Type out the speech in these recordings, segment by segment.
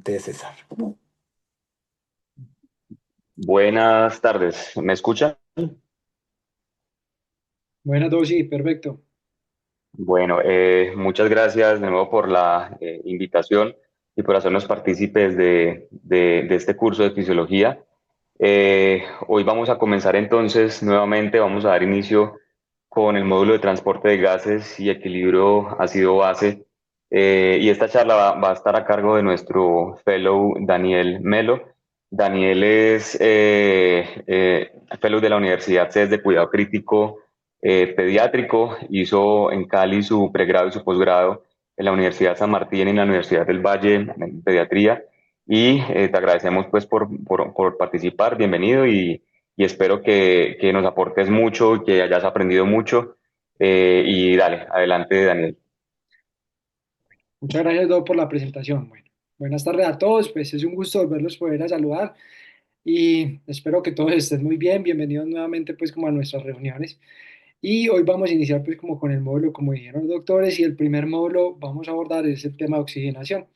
Adelante, César. Buenas tardes, ¿me escucha? Buena dosis, perfecto. Bueno, muchas gracias de nuevo por la invitación y por hacernos partícipes de este curso de fisiología. Hoy vamos a comenzar entonces nuevamente, vamos a dar inicio con el módulo de transporte de gases y equilibrio ácido-base. Y esta charla va a estar a cargo de nuestro fellow Daniel Melo. Daniel es fellow de la Universidad CES de Cuidado Crítico Pediátrico, hizo en Cali su pregrado y su posgrado en la Universidad San Martín y en la Universidad del Valle en pediatría. Y te agradecemos pues por participar, bienvenido y espero que nos aportes mucho, que hayas aprendido mucho. Y dale, adelante Daniel. Muchas gracias, Doc, por la presentación. Bueno, buenas tardes a todos. Pues es un gusto volverlos poder a saludar y espero que todos estén muy bien. Bienvenidos nuevamente pues como a nuestras reuniones. Y hoy vamos a iniciar pues como con el módulo, como dijeron los doctores, y el primer módulo vamos a abordar es el tema de oxigenación.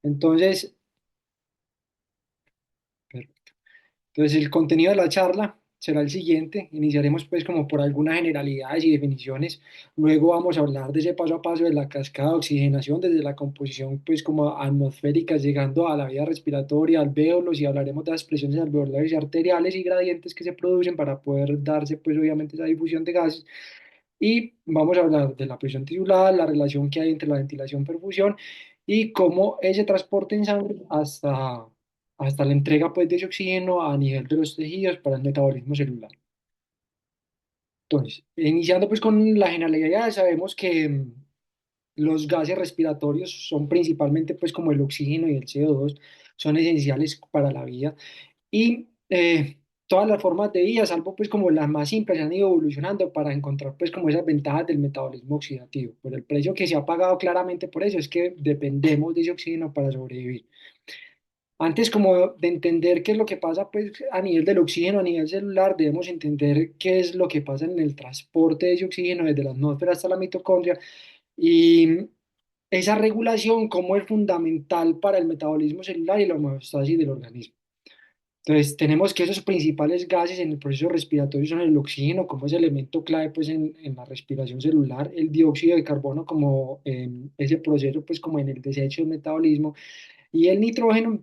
Entonces, Entonces, el contenido de la charla será el siguiente. Iniciaremos pues como por algunas generalidades y definiciones. Luego vamos a hablar de ese paso a paso de la cascada de oxigenación desde la composición pues como atmosférica llegando a la vía respiratoria, alvéolos y hablaremos de las presiones alveolares y arteriales y gradientes que se producen para poder darse pues obviamente esa difusión de gases. Y vamos a hablar de la presión tisular, la relación que hay entre la ventilación y perfusión y cómo ese transporte en sangre hasta la entrega pues, de ese oxígeno a nivel de los tejidos para el metabolismo celular. Entonces, iniciando pues con la generalidad, sabemos que los gases respiratorios son principalmente pues como el oxígeno y el CO2, son esenciales para la vida y todas las formas de vida, salvo pues como las más simples, han ido evolucionando para encontrar pues como esas ventajas del metabolismo oxidativo. Pero el precio que se ha pagado claramente por eso es que dependemos de ese oxígeno para sobrevivir. Antes como de entender qué es lo que pasa pues a nivel del oxígeno, a nivel celular, debemos entender qué es lo que pasa en el transporte de ese oxígeno desde la atmósfera hasta la mitocondria y esa regulación cómo es fundamental para el metabolismo celular y la homeostasis del organismo. Entonces, tenemos que esos principales gases en el proceso respiratorio son el oxígeno como ese elemento clave pues, en la respiración celular, el dióxido de carbono como ese proceso pues, como en el desecho del metabolismo y el nitrógeno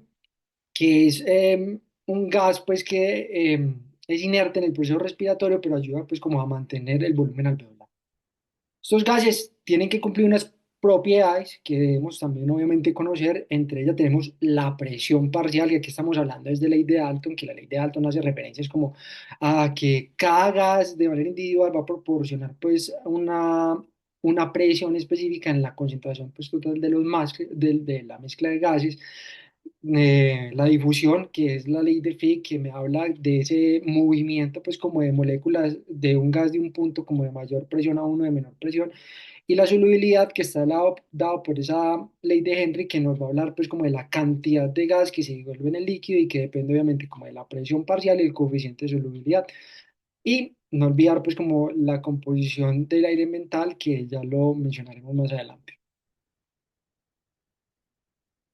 que es un gas pues, que es inerte en el proceso respiratorio pero ayuda pues, como a mantener el volumen alveolar. Estos gases tienen que cumplir unas propiedades que debemos también obviamente conocer. Entre ellas tenemos la presión parcial, que aquí estamos hablando es de ley de Dalton, que la ley de Dalton hace referencias como a que cada gas de manera individual va a proporcionar pues una presión específica en la concentración pues, total de, de la mezcla de gases. La difusión, que es la ley de Fick, que me habla de ese movimiento, pues como de moléculas de un gas de un punto como de mayor presión a uno de menor presión, y la solubilidad, que está dado por esa ley de Henry, que nos va a hablar pues como de la cantidad de gas que se disuelve en el líquido y que depende obviamente como de la presión parcial y el coeficiente de solubilidad. Y no olvidar pues como la composición del aire mental, que ya lo mencionaremos más adelante.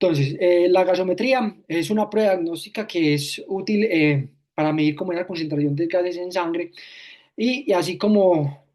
Entonces, la gasometría es una prueba diagnóstica que es útil para medir cómo es la concentración de gases en sangre y así como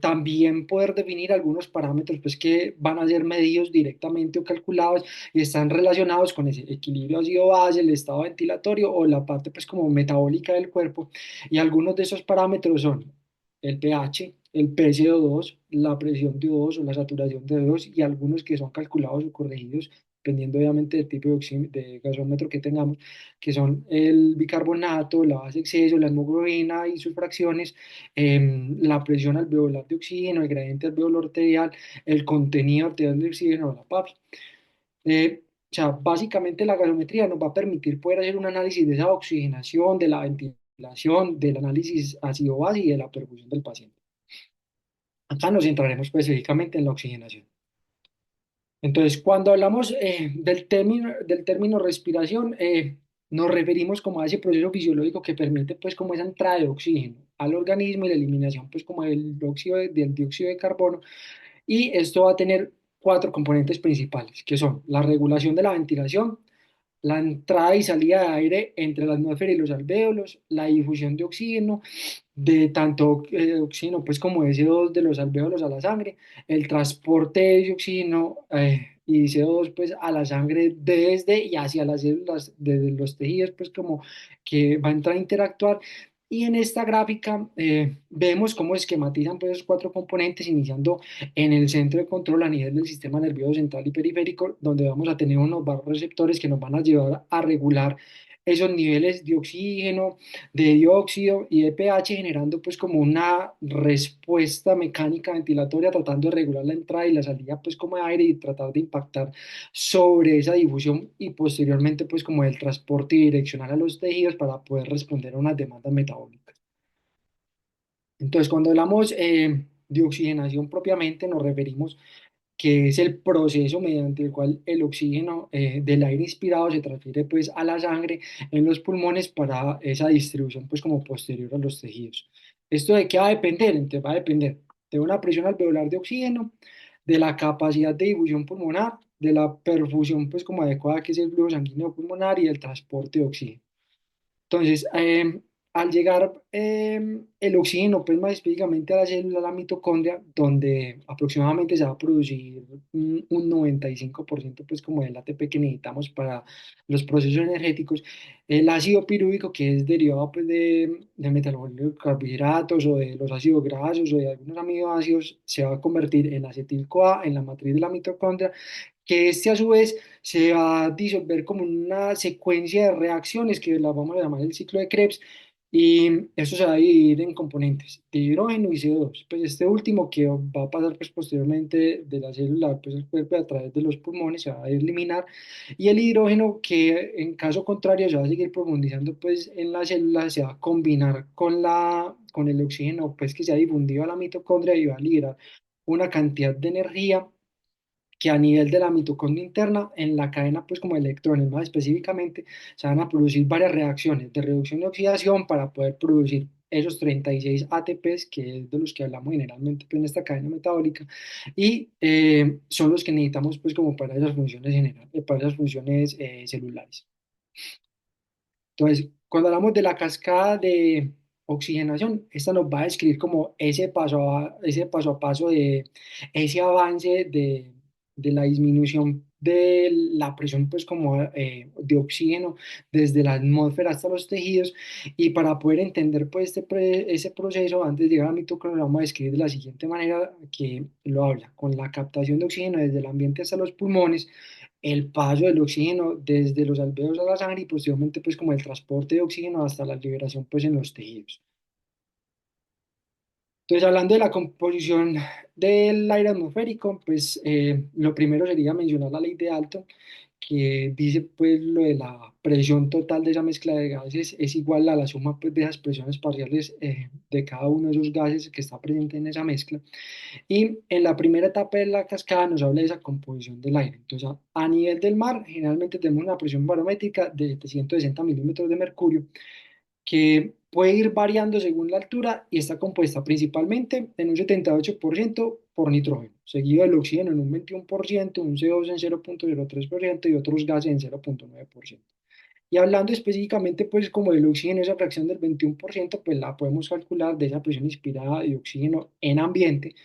también poder definir algunos parámetros pues, que van a ser medidos directamente o calculados y están relacionados con ese equilibrio ácido-base, el estado ventilatorio o la parte pues, como metabólica del cuerpo. Y algunos de esos parámetros son el pH, el PCO2, la presión de O2 o la saturación de O2 y algunos que son calculados o corregidos dependiendo obviamente del tipo de gasómetro que tengamos, que son el bicarbonato, la base exceso, la hemoglobina y sus fracciones, la presión alveolar de oxígeno, el gradiente alveolar arterial, el contenido arterial de oxígeno, la PAPS. O sea, básicamente la gasometría nos va a permitir poder hacer un análisis de esa oxigenación, de la ventilación, del análisis ácido-base y de la perfusión del paciente. Acá nos centraremos específicamente en la oxigenación. Entonces, cuando hablamos del término respiración, nos referimos como a ese proceso fisiológico que permite pues como esa entrada de oxígeno al organismo y la eliminación pues como del dióxido de carbono y esto va a tener cuatro componentes principales, que son la regulación de la ventilación, la entrada y salida de aire entre la atmósfera y los alvéolos, la difusión de oxígeno, de tanto oxígeno pues como de CO2 de los alvéolos a la sangre, el transporte de ese oxígeno y CO2 pues a la sangre desde y hacia las células de los tejidos pues como que va a entrar a interactuar. Y en esta gráfica vemos cómo esquematizan pues esos cuatro componentes, iniciando en el centro de control a nivel del sistema nervioso central y periférico, donde vamos a tener unos receptores que nos van a llevar a regular esos niveles de oxígeno, de dióxido y de pH, generando pues como una respuesta mecánica ventilatoria, tratando de regular la entrada y la salida pues como de aire y tratar de impactar sobre esa difusión y posteriormente pues como el transporte direccional a los tejidos para poder responder a unas demandas metabólicas. Entonces, cuando hablamos de oxigenación propiamente, nos referimos que es el proceso mediante el cual el oxígeno del aire inspirado se transfiere pues a la sangre en los pulmones para esa distribución pues como posterior a los tejidos. ¿Esto de qué va a depender? Entonces va a depender de una presión alveolar de oxígeno, de la capacidad de difusión pulmonar, de la perfusión pues como adecuada que es el flujo sanguíneo pulmonar y el transporte de oxígeno. Entonces, al llegar el oxígeno, pues más específicamente a la célula, a la mitocondria, donde aproximadamente se va a producir un 95% pues como del ATP que necesitamos para los procesos energéticos, el ácido pirúvico, que es derivado pues de metabolitos de carbohidratos o de los ácidos grasos o de algunos aminoácidos, se va a convertir en acetil-CoA en la matriz de la mitocondria, que este a su vez se va a disolver como una secuencia de reacciones que las vamos a llamar el ciclo de Krebs, y eso se va a dividir en componentes de hidrógeno y CO2. Pues este último que va a pasar pues posteriormente de la célula pues al cuerpo a través de los pulmones se va a eliminar, y el hidrógeno que en caso contrario se va a seguir profundizando pues en la célula, se va a combinar con el oxígeno pues que se ha difundido a la mitocondria y va a liberar una cantidad de energía que a nivel de la mitocondria interna, en la cadena, pues como electrones más específicamente, se van a producir varias reacciones de reducción y oxidación para poder producir esos 36 ATPs, que es de los que hablamos generalmente pues, en esta cadena metabólica, y son los que necesitamos pues como para esas funciones generales, para esas funciones celulares. Entonces, cuando hablamos de la cascada de oxigenación, esta nos va a describir como ese paso a paso de ese avance de la disminución de la presión, pues como de oxígeno desde la atmósfera hasta los tejidos. Y para poder entender pues ese proceso, antes de llegar a mitocondria, lo vamos a describir de la siguiente manera que lo habla, con la captación de oxígeno desde el ambiente hasta los pulmones, el paso del oxígeno desde los alveolos a la sangre y posteriormente pues como el transporte de oxígeno hasta la liberación pues en los tejidos. Entonces, hablando de la composición del aire atmosférico, pues lo primero sería mencionar la ley de Dalton, que dice pues lo de la presión total de esa mezcla de gases es igual a la suma pues de esas presiones parciales de cada uno de esos gases que está presente en esa mezcla. Y en la primera etapa de la cascada nos habla de esa composición del aire. Entonces, a nivel del mar, generalmente tenemos una presión barométrica de 760 milímetros de mercurio, que puede ir variando según la altura y está compuesta principalmente en un 78% por nitrógeno, seguido del oxígeno en un 21%, un CO2 en 0,03% y otros gases en 0,9%. Y hablando específicamente, pues como del oxígeno, esa fracción del 21%, pues la podemos calcular de esa presión inspirada de oxígeno en ambiente,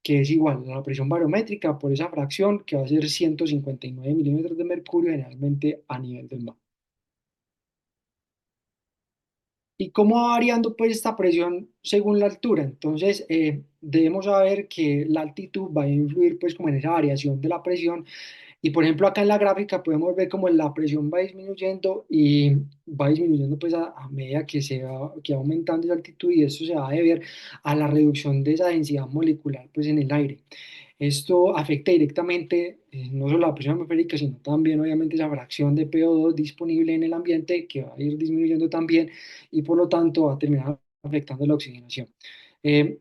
que es igual a la presión barométrica por esa fracción, que va a ser 159 milímetros de mercurio generalmente a nivel del mar. ¿Y cómo va variando pues esta presión según la altura? Entonces, debemos saber que la altitud va a influir pues como en esa variación de la presión. Y por ejemplo, acá en la gráfica podemos ver como la presión va disminuyendo y va disminuyendo pues a medida que va aumentando esa altitud, y eso se va a deber a la reducción de esa densidad molecular pues en el aire. Esto afecta directamente no solo la presión atmosférica, sino también obviamente esa fracción de CO2 disponible en el ambiente, que va a ir disminuyendo también y por lo tanto va a terminar afectando la oxigenación. Eh,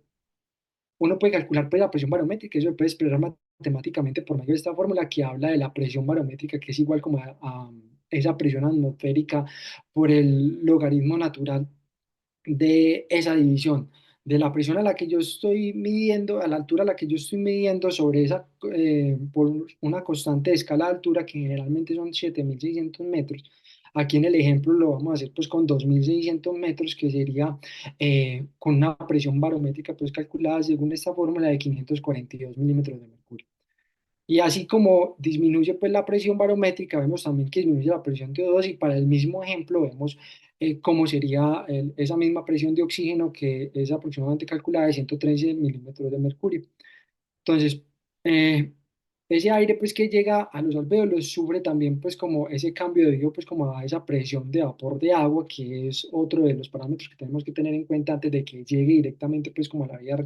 Uno puede calcular pues, la presión barométrica, eso se puede expresar matemáticamente por medio de esta fórmula que habla de la presión barométrica, que es igual como a esa presión atmosférica por el logaritmo natural de esa división de la presión a la que yo estoy midiendo, a la altura a la que yo estoy midiendo sobre esa, por una constante de escala de altura que generalmente son 7.600 metros. Aquí en el ejemplo lo vamos a hacer pues con 2.600 metros, que sería con una presión barométrica pues calculada según esta fórmula de 542 milímetros de mercurio. Y así como disminuye pues la presión barométrica, vemos también que disminuye la presión de O2 y para el mismo ejemplo vemos cómo sería esa misma presión de oxígeno que es aproximadamente calculada de 113 milímetros de mercurio. Entonces, eh, ese aire pues que llega a los alvéolos sufre también pues como ese cambio debido pues como a esa presión de vapor de agua, que es otro de los parámetros que tenemos que tener en cuenta antes de que llegue directamente pues como a la vía,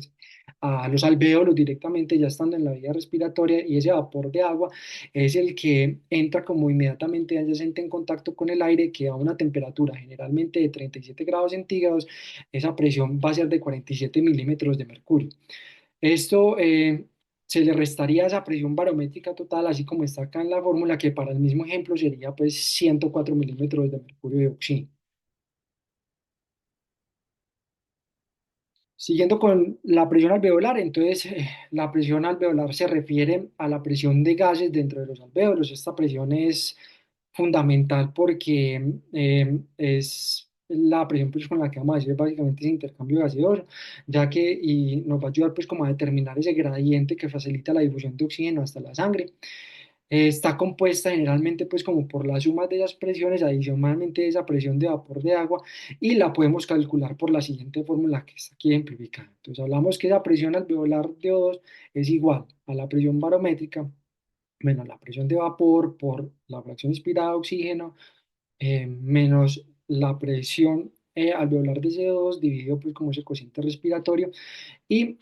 a los alvéolos directamente ya estando en la vía respiratoria, y ese vapor de agua es el que entra como inmediatamente adyacente en contacto con el aire que a una temperatura generalmente de 37 grados centígrados, esa presión va a ser de 47 milímetros de mercurio. Esto se le restaría esa presión barométrica total, así como está acá en la fórmula, que para el mismo ejemplo sería pues 104 milímetros de mercurio de oxígeno. Siguiendo con la presión alveolar, entonces la presión alveolar se refiere a la presión de gases dentro de los alvéolos. Esta presión es fundamental porque es la presión pues, con la que vamos a hacer básicamente ese intercambio gaseoso, ya que y nos va a ayudar pues como a determinar ese gradiente que facilita la difusión de oxígeno hasta la sangre. Está compuesta generalmente pues como por la suma de esas presiones, adicionalmente de esa presión de vapor de agua, y la podemos calcular por la siguiente fórmula que está aquí ejemplificada. Entonces hablamos que esa presión alveolar de O2 es igual a la presión barométrica menos la presión de vapor por la fracción inspirada de oxígeno, menos la presión alveolar de CO2 dividido pues como ese cociente respiratorio. Y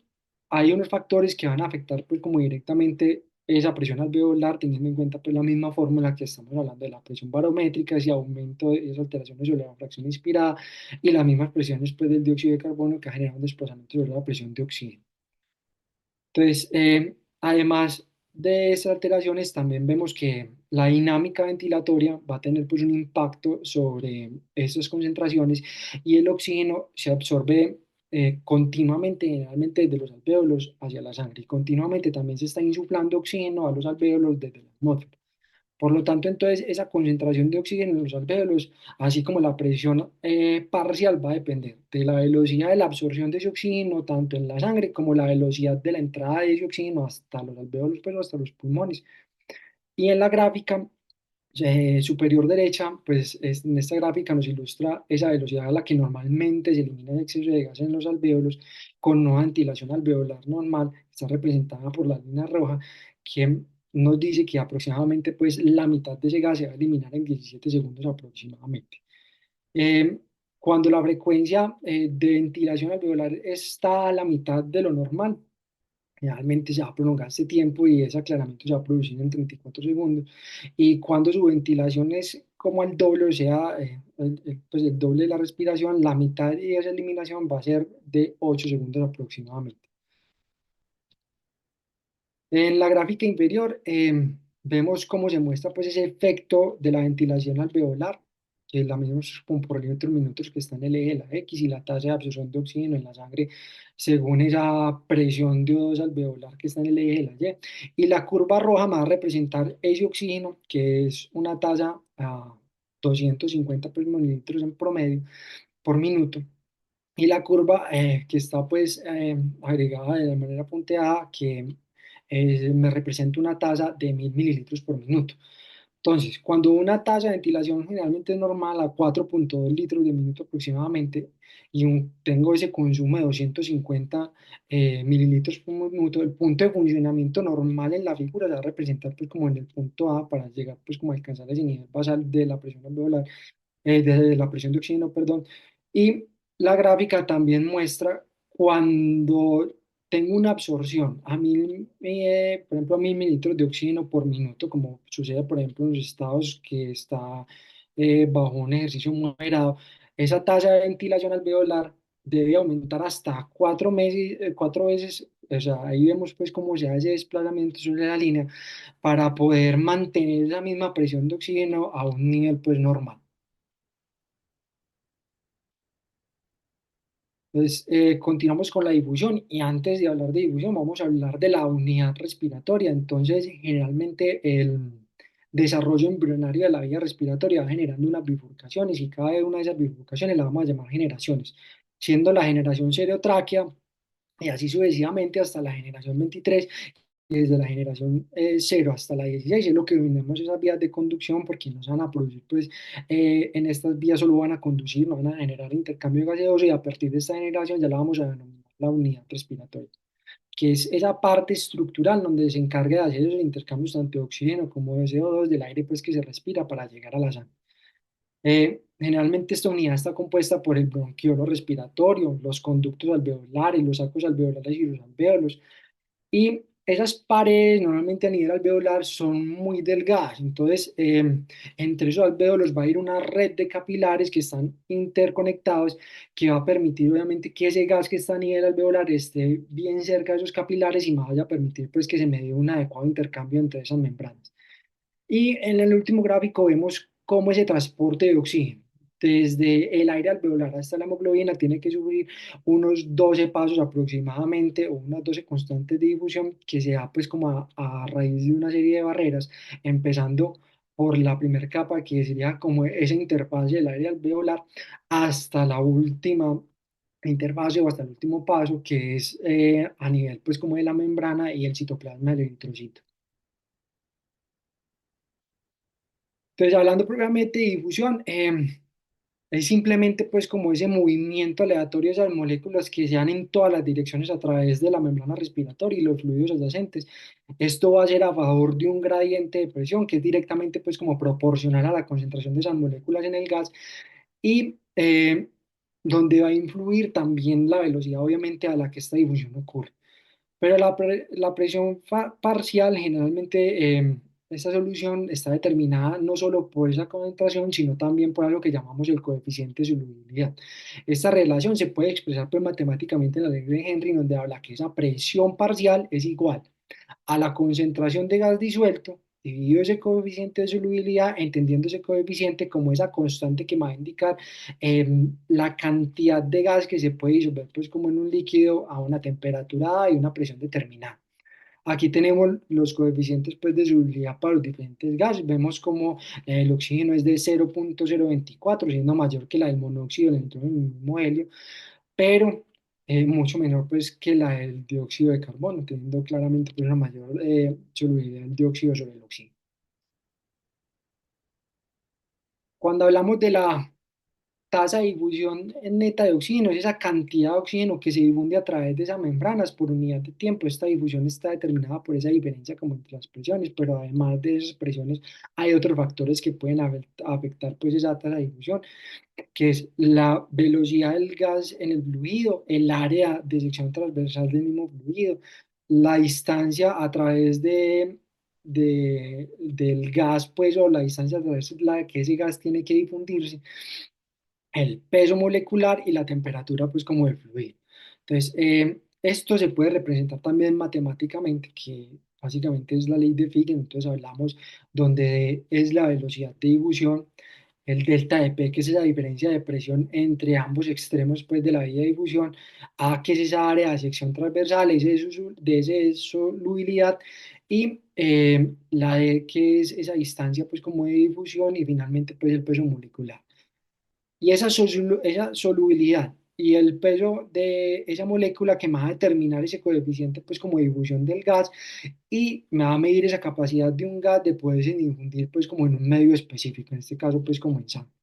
hay unos factores que van a afectar pues como directamente esa presión alveolar, teniendo en cuenta pues la misma fórmula que estamos hablando de la presión barométrica, ese aumento de esas alteraciones sobre la fracción inspirada y las mismas presiones pues del dióxido de carbono que generan un desplazamiento sobre la presión de oxígeno. Entonces, además de esas alteraciones, también vemos que la dinámica ventilatoria va a tener pues un impacto sobre esas concentraciones, y el oxígeno se absorbe continuamente, generalmente desde los alvéolos hacia la sangre, y continuamente también se está insuflando oxígeno a los alvéolos desde la atmósfera. Por lo tanto, entonces, esa concentración de oxígeno en los alvéolos, así como la presión parcial, va a depender de la velocidad de la absorción de ese oxígeno, tanto en la sangre como la velocidad de la entrada de ese oxígeno hasta los alvéolos, pero hasta los pulmones. Y en la gráfica superior derecha, pues en esta gráfica nos ilustra esa velocidad a la que normalmente se elimina el exceso de gas en los alvéolos con una ventilación alveolar normal, está representada por la línea roja, que nos dice que aproximadamente pues la mitad de ese gas se va a eliminar en 17 segundos aproximadamente. Eh, Cuando la frecuencia de ventilación alveolar está a la mitad de lo normal, realmente se va a prolongar este tiempo y ese aclaramiento se va a producir en 34 segundos. Y cuando su ventilación es como el doble, o sea, pues el doble de la respiración, la mitad de esa eliminación va a ser de 8 segundos aproximadamente. En la gráfica inferior vemos cómo se muestra pues, ese efecto de la ventilación alveolar, que la medimos con por litros que está en el eje de la X, y la tasa de absorción de oxígeno en la sangre según esa presión de O2 alveolar que está en el eje de la Y. Y la curva roja me va a representar ese oxígeno, que es una tasa a 250 pues, mililitros en promedio por minuto. Y la curva que está pues agregada de manera punteada, que me representa una tasa de 1.000 mililitros por minuto. Entonces, cuando una tasa de ventilación generalmente es normal a 4,2 litros de minuto aproximadamente, y tengo ese consumo de 250 mililitros por minuto, el punto de funcionamiento normal en la figura se va a representar pues como en el punto A para llegar pues como a alcanzar ese nivel basal de la presión alveolar, de la presión de oxígeno, perdón. Y la gráfica también muestra cuando tengo una absorción a 1.000, por ejemplo, a 1.000 mililitros de oxígeno por minuto, como sucede, por ejemplo, en los estados que está bajo un ejercicio moderado, esa tasa de ventilación alveolar debe aumentar hasta 4 meses, 4 veces. O sea, ahí vemos pues cómo se hace desplazamiento sobre la línea para poder mantener esa misma presión de oxígeno a un nivel pues normal. Entonces, continuamos con la difusión y antes de hablar de difusión vamos a hablar de la unidad respiratoria. Entonces, generalmente el desarrollo embrionario de la vía respiratoria va generando unas bifurcaciones y cada una de esas bifurcaciones la vamos a llamar generaciones, siendo la generación seriotráquea y así sucesivamente hasta la generación 23 y desde la generación 0 hasta la 16 es lo que tenemos esas vías de conducción porque no se van a producir, pues en estas vías solo van a conducir, no van a generar intercambio gaseoso y a partir de esta generación ya la vamos a denominar la unidad respiratoria, que es esa parte estructural donde se encarga de hacer esos intercambios tanto de oxígeno como de CO2 del aire pues que se respira para llegar a la sangre. Generalmente esta unidad está compuesta por el bronquiolo respiratorio, los conductos alveolares, los sacos alveolares y los alvéolos. Y esas paredes normalmente a nivel alveolar son muy delgadas, entonces entre esos alvéolos va a ir una red de capilares que están interconectados que va a permitir obviamente que ese gas que está a nivel alveolar esté bien cerca de esos capilares y me vaya a permitir pues que se me dé un adecuado intercambio entre esas membranas. Y en el último gráfico vemos cómo ese transporte de oxígeno desde el aire alveolar hasta la hemoglobina tiene que sufrir unos 12 pasos aproximadamente o unas 12 constantes de difusión que se da pues como a raíz de una serie de barreras, empezando por la primera capa que sería como esa interfaz del aire alveolar hasta la última interfase o hasta el último paso que es a nivel pues como de la membrana y el citoplasma del eritrocito. Entonces, hablando propiamente de difusión, es simplemente pues como ese movimiento aleatorio de esas moléculas que se dan en todas las direcciones a través de la membrana respiratoria y los fluidos adyacentes. Esto va a ser a favor de un gradiente de presión que es directamente pues como proporcional a la concentración de esas moléculas en el gas y donde va a influir también la velocidad obviamente a la que esta difusión ocurre. Pero la presión parcial, generalmente, esta solución está determinada no solo por esa concentración, sino también por algo que llamamos el coeficiente de solubilidad. Esta relación se puede expresar pues, matemáticamente en la ley de Henry, donde habla que esa presión parcial es igual a la concentración de gas disuelto dividido ese coeficiente de solubilidad, entendiendo ese coeficiente como esa constante que me va a indicar la cantidad de gas que se puede disolver pues como en un líquido a una temperatura y una presión determinada. Aquí tenemos los coeficientes pues, de solubilidad para los diferentes gases. Vemos como el oxígeno es de 0,024, siendo mayor que la del monóxido, el nitrógeno y el mismo helio, pero mucho menor pues, que la del dióxido de carbono, teniendo claramente pues, una mayor solubilidad del dióxido sobre el oxígeno. Cuando hablamos de la tasa de difusión neta de oxígeno, es esa cantidad de oxígeno que se difunde a través de esas membranas por unidad de tiempo. Esta difusión está determinada por esa diferencia como entre las presiones, pero además de esas presiones hay otros factores que pueden afectar pues esa tasa de difusión, que es la velocidad del gas en el fluido, el área de sección transversal del mismo fluido, la distancia a través del gas, pues, o la distancia a través de la que ese gas tiene que difundirse, el peso molecular y la temperatura, pues como del fluido. Entonces, esto se puede representar también matemáticamente, que básicamente es la ley de Fick, entonces hablamos donde es la velocidad de difusión, el delta de P, que es esa diferencia de presión entre ambos extremos pues, de la vía de difusión, A, que es esa área de sección transversal, de esa solubilidad, y la D, que es esa distancia pues como de difusión, y finalmente pues el peso molecular. Y esa solubilidad y el peso de esa molécula que me va a determinar ese coeficiente, pues como difusión del gas, y me va a medir esa capacidad de un gas de poderse difundir, pues como en un medio específico, en este caso, pues como en sangre.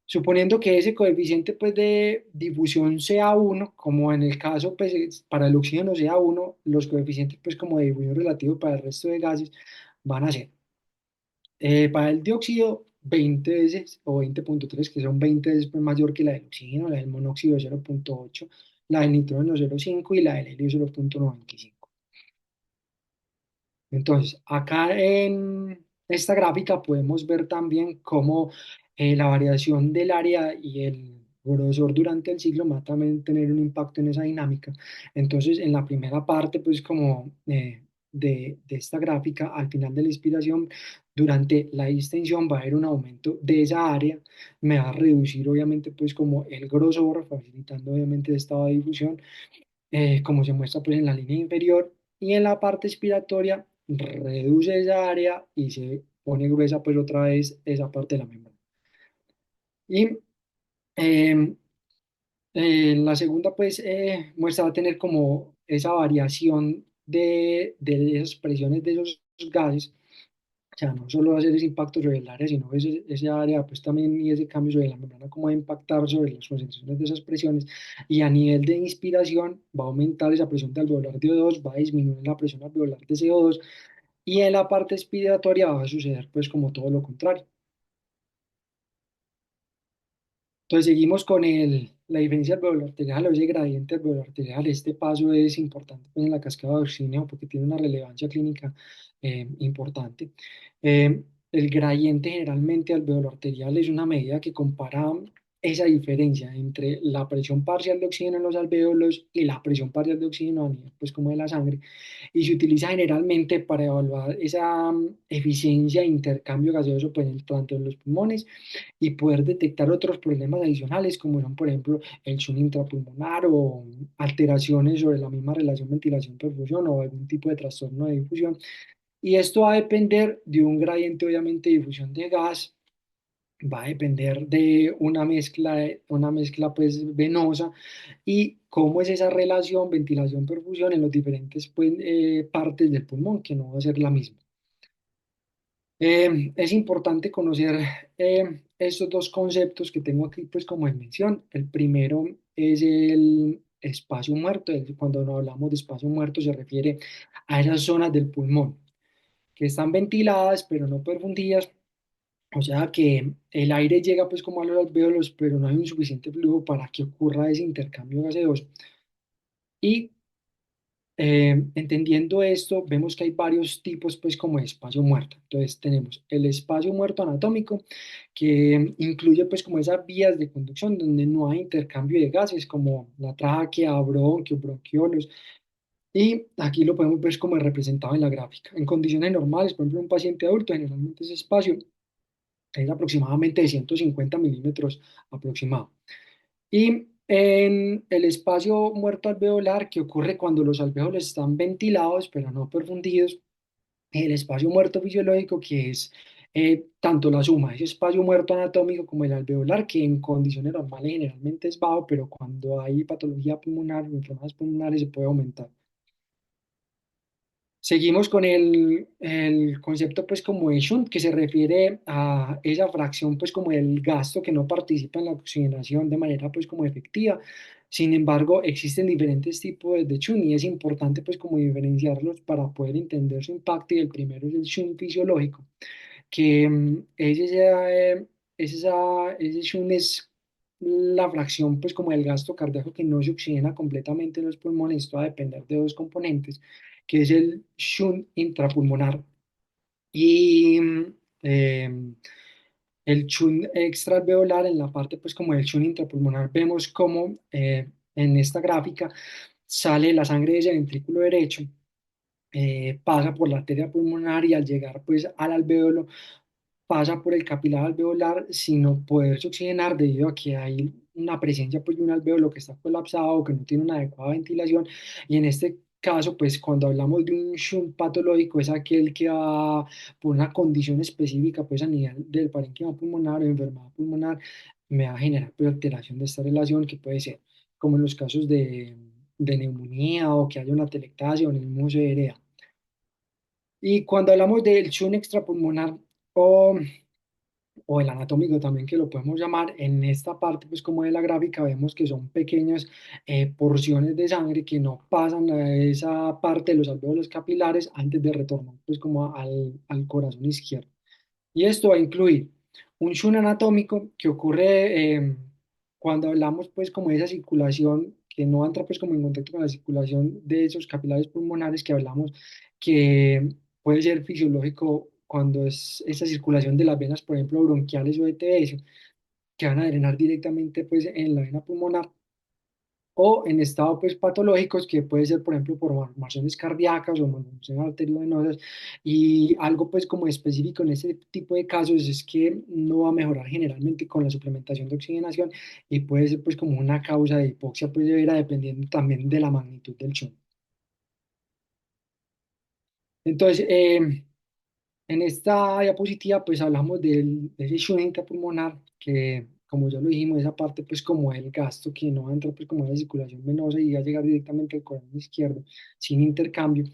Suponiendo que ese coeficiente, pues de difusión sea uno, como en el caso, pues para el oxígeno sea uno, los coeficientes, pues como de difusión relativo para el resto de gases van a ser para el dióxido, 20 veces o 20,3, que son 20 veces pues, mayor que la del oxígeno, la del monóxido 0,8, la del nitrógeno 0,5 y la del helio 0,95. Entonces, acá en esta gráfica podemos ver también cómo la variación del área y el grosor durante el ciclo va a también tener un impacto en esa dinámica. Entonces, en la primera parte, pues como de esta gráfica, al final de la inspiración, durante la distensión va a haber un aumento de esa área, me va a reducir obviamente pues como el grosor, facilitando obviamente el estado de difusión, como se muestra pues en la línea inferior, y en la parte expiratoria reduce esa área y se pone gruesa pues otra vez esa parte de la membrana. Y eh, la segunda pues muestra va a tener como esa variación de esas presiones de esos gases. O sea, no solo hacer ese impacto sobre el área, sino ese área, pues también y ese cambio sobre la membrana, cómo va a impactar sobre las concentraciones de esas presiones. Y a nivel de inspiración, va a aumentar esa presión de alveolar de O2, va a disminuir la presión alveolar de CO2, y en la parte expiratoria va a suceder, pues, como todo lo contrario. Entonces seguimos con la diferencia alveolar-arterial o ese gradiente alveolar-arterial. Este paso es importante pues, en la cascada de oxígeno porque tiene una relevancia clínica importante. El gradiente generalmente alveolar-arterial es una medida que compara esa diferencia entre la presión parcial de oxígeno en los alvéolos y la presión parcial de oxígeno a nivel pues, como de la sangre, y se utiliza generalmente para evaluar esa eficiencia de intercambio gaseoso penetrante en los pulmones y poder detectar otros problemas adicionales, como son, por ejemplo, el shunt intrapulmonar o alteraciones sobre la misma relación ventilación-perfusión o algún tipo de trastorno de difusión. Y esto va a depender de un gradiente, obviamente, de difusión de gas, va a depender de una mezcla pues venosa y cómo es esa relación ventilación-perfusión en los diferentes pues, partes del pulmón, que no va a ser la misma. Es importante conocer estos dos conceptos que tengo aquí, pues como en mención. El primero es el espacio muerto. Cuando no hablamos de espacio muerto se refiere a esas zonas del pulmón que están ventiladas pero no perfundidas. O sea que el aire llega pues como a los alvéolos, pero no hay un suficiente flujo para que ocurra ese intercambio gaseoso. Y entendiendo esto, vemos que hay varios tipos, pues, como de espacio muerto. Entonces, tenemos el espacio muerto anatómico, que incluye, pues, como esas vías de conducción donde no hay intercambio de gases, como la tráquea, bronquios, bronquiolos. Y aquí lo podemos ver como representado en la gráfica. En condiciones normales, por ejemplo, un paciente adulto, generalmente ese espacio es aproximadamente de 150 milímetros aproximado. Y en el espacio muerto alveolar, que ocurre cuando los alvéolos están ventilados pero no perfundidos, el espacio muerto fisiológico, que es tanto la suma de ese espacio muerto anatómico como el alveolar, que en condiciones normales generalmente es bajo, pero cuando hay patología pulmonar o enfermedades pulmonares se puede aumentar. Seguimos con el concepto pues como de shunt, que se refiere a esa fracción pues como del gasto que no participa en la oxigenación de manera pues como efectiva. Sin embargo, existen diferentes tipos de shunt y es importante pues como diferenciarlos para poder entender su impacto, y el primero es el shunt fisiológico, que ese shunt es la fracción pues como del gasto cardíaco que no se oxigena completamente en los pulmones. Esto va a depender de dos componentes, que es el shunt intrapulmonar y eh, el shunt extraalveolar. En la parte pues como del shunt intrapulmonar vemos como en esta gráfica sale la sangre de ese ventrículo derecho, pasa por la arteria pulmonar y al llegar pues al alvéolo pasa por el capilar alveolar sin no poderse oxigenar debido a que hay una presencia pues, de un alvéolo que está colapsado o que no tiene una adecuada ventilación. Y en este caso, pues cuando hablamos de un shunt patológico, es aquel que va por una condición específica pues a nivel del parénquima pulmonar o enfermedad pulmonar, me va a generar pues, alteración de esta relación, que puede ser como en los casos de neumonía o que haya una atelectasia o en el mismo CRA. Y cuando hablamos del shunt extrapulmonar o o el anatómico también, que lo podemos llamar, en esta parte, pues como de la gráfica, vemos que son pequeñas porciones de sangre que no pasan a esa parte de los alvéolos capilares antes de retornar, pues como al corazón izquierdo. Y esto va a incluir un shunt anatómico que ocurre cuando hablamos pues como de esa circulación que no entra pues como en contacto con la circulación de esos capilares pulmonares que hablamos, que puede ser fisiológico cuando es esa circulación de las venas, por ejemplo, bronquiales o ETS, que van a drenar directamente pues en la vena pulmonar. o en estado pues patológicos que puede ser por ejemplo por malformaciones cardíacas o malformaciones arteriovenosas y algo pues como específico en este tipo de casos es que no va a mejorar generalmente con la suplementación de oxigenación y puede ser pues como una causa de hipoxia pues severa dependiendo también de la magnitud del shock. Entonces, en esta diapositiva pues hablamos de ese shunt intrapulmonar que como ya lo dijimos, esa parte pues como el gasto que no entra pues como en la circulación venosa y va a llegar directamente al corazón izquierdo sin intercambio.